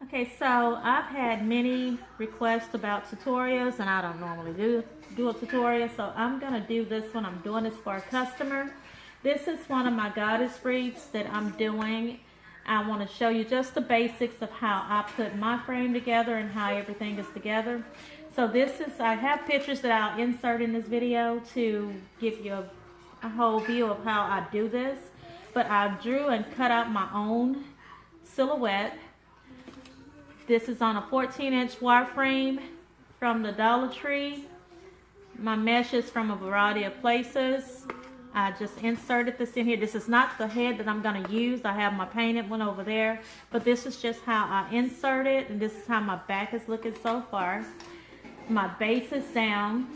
Okay, so I've had many requests about tutorials, and I don't normally do a tutorial, so I'm gonna do this one. I'm doing this for a customer. This is one of my goddess wreaths that I'm doing. I want to show you just the basics of how I put my frame together and how everything is together. So I have pictures that I'll insert in this video to give you a whole view of how I do this. But I drew and cut out my own silhouette. This is on a 14-inch wireframe from the Dollar Tree. My mesh is from a variety of places. I just inserted this in here. This is not the head that I'm going to use. I have my painted one over there. But this is just how I insert it. And this is how my back is looking so far. My base is down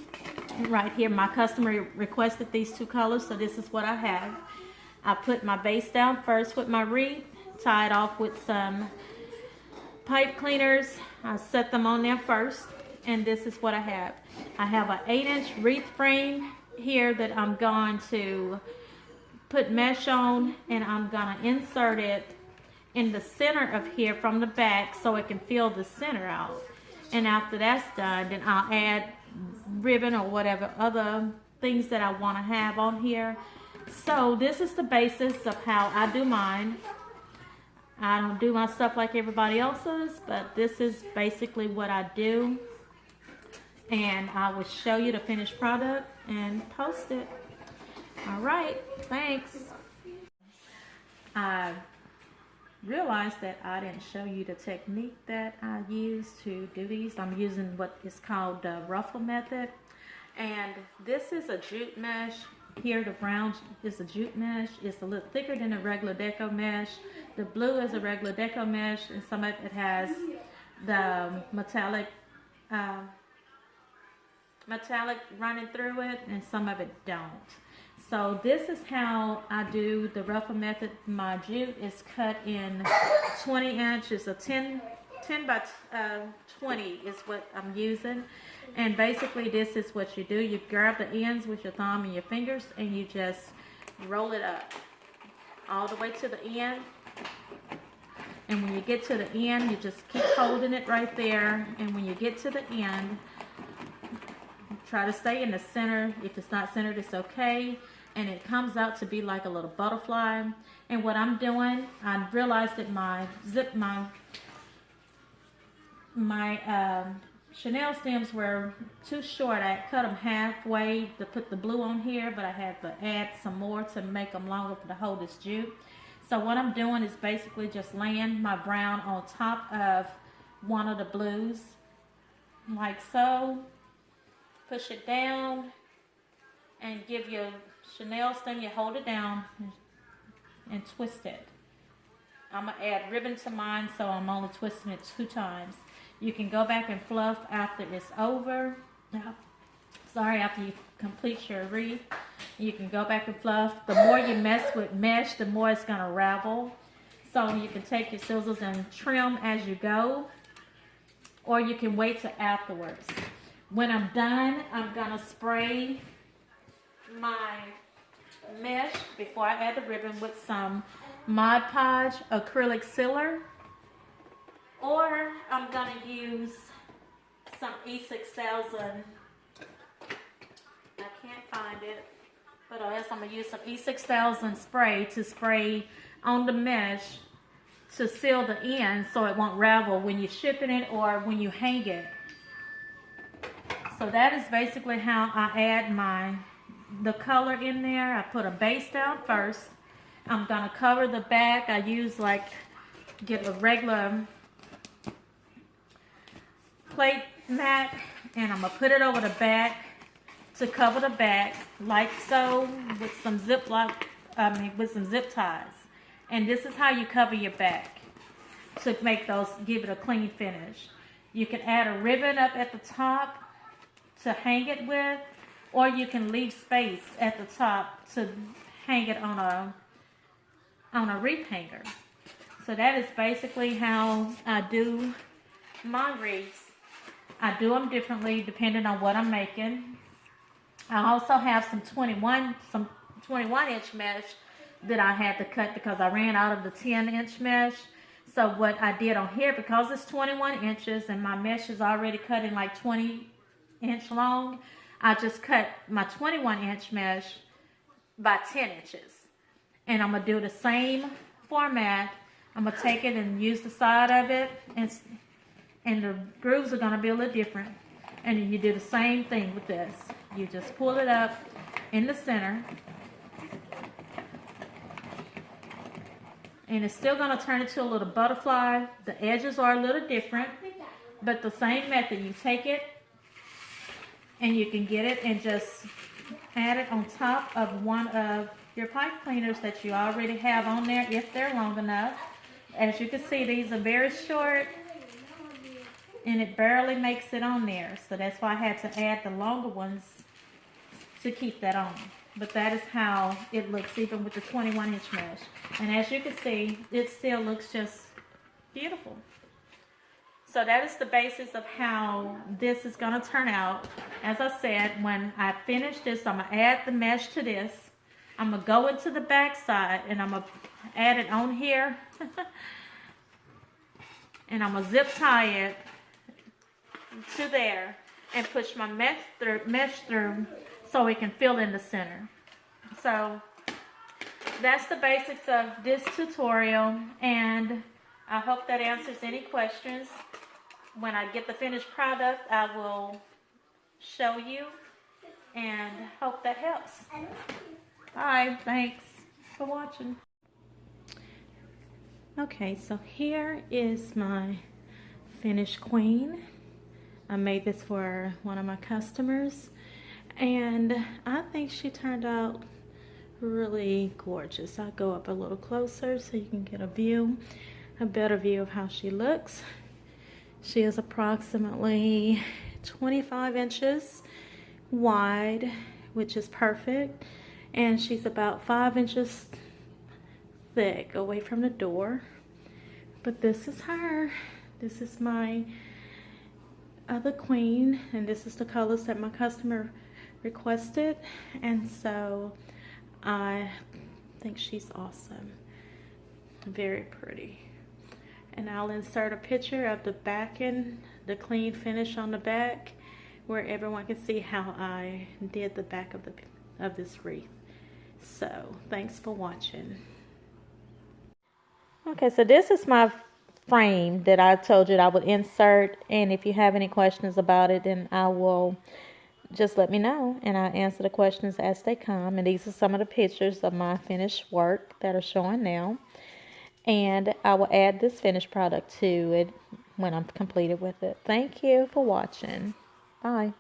right here. My customer requested these two colors, so this is what I have. I put my base down first with my wreath, tie it off with some pipe cleaners. I set them on there first, and this is what I have. I have an 8-inch wreath frame here that I'm going to put mesh on, and I'm going to insert it in the center of here from the back so it can fill the center out. And after that's done, then I'll add ribbon or whatever other things that I want to have on here. So this is the basis of how I do mine. I don't do my stuff like everybody else's, but this is basically what I do. And I will show you the finished product and post it. All right, thanks. I realized that I didn't show you the technique that I use to do these. I'm using what is called the Ruffle Method. And this is a jute mesh. Here the brown is a jute mesh. It's a little thicker than a regular deco mesh. The blue is a regular deco mesh, and some of it has the metallic running through it, and some of it don't. So this is how I do the Ruffle Method. My jute is cut in 20 inches. A 10 by 20 is what I'm using. And basically this is what you do. You grab the ends with your thumb and your fingers, and you just roll it up all the way to the end. And when you get to the end, you just keep holding it right there. And when you get to the end, try to stay in the center. If it's not centered, it's okay. And it comes out to be like a little butterfly. And what I'm doing, I realized that my Chanel stems were too short. I cut them halfway to put the blue on here, but I had to add some more to make them longer to hold this jute. So what I'm doing is basically just laying my brown on top of one of the blues, like so. Push it down and give your Chanel stem, you hold it down and twist it. I'm going to add ribbon to mine, so I'm only twisting it 2 times. You can go back and fluff after it's over. After you complete your wreath, you can go back and fluff. The more you mess with mesh, the more it's going to ravel. So you can take your scissors and trim as you go, or you can wait till afterwards. When I'm done, I'm going to spray my mesh before I add the ribbon with some Mod Podge acrylic sealer, or I'm going to use some E6000. I can't find it, but else I'm going to use some E6000 spray to spray on the mesh to seal the end so it won't ravel when you're shipping it or when you hang it. So that is basically how I add the color in there. I put a base down first. I'm going to cover the back. I use get a regular plate mat, and I'm going to put it over the back to cover the back like so with some zip ties. And this is how you cover your back to give it a clean finish. You can add a ribbon up at the top to hang it with, or you can leave space at the top to hang it on a wreath hanger. So that is basically how I do my wreaths. I do them differently depending on what I'm making. I also have some 21-inch mesh that I had to cut because I ran out of the 10-inch mesh. So what I did on here, because it's 21 inches and my mesh is already cut in like 20-inch long, I just cut my 21-inch mesh by 10 inches. And I'm going to do the same format. I'm going to take it and use the side of it, and the grooves are going to be a little different. And then you do the same thing with this. You just pull it up in the center. And it's still going to turn into a little butterfly. The edges are a little different, but the same method. You take it and you can get it and just add it on top of one of your pipe cleaners that you already have on there if they're long enough. As you can see, these are very short and it barely makes it on there. So that's why I had to add the longer ones to keep that on. But that is how it looks even with the 21-inch mesh. And as you can see, it still looks just beautiful. So that is the basis of how this is going to turn out. As I said, when I finish this, I'm going to add the mesh to this. I'm going to go into the back side and I'm going to add it on here. And I'm going to zip tie it to there and push my mesh through so it can fill in the center. So that's the basics of this tutorial, and I hope that answers any questions. When I get the finished product, I will show you and hope that helps. Bye, thanks for watching. Okay, so here is my finished queen. I made this for one of my customers, and I think she turned out really gorgeous. I'll go up a little closer so you can get a better view of how she looks. She is approximately 25 inches wide, which is perfect, and she's about 5 inches thick away from the door. But this is her. This is my other queen, and this is the colors that my customer requested, and so I think she's awesome. Very pretty. And I'll insert a picture of the back end, the clean finish on the back, where everyone can see how I did the back of this wreath. So thanks for watching. Okay, so this is my frame that I told you that I would insert, and if you have any questions about it, then I will just let me know and I'll answer the questions as they come. And these are some of the pictures of my finished work that are showing now, and I will add this finished product to it when I'm completed with it. Thank you for watching. Bye.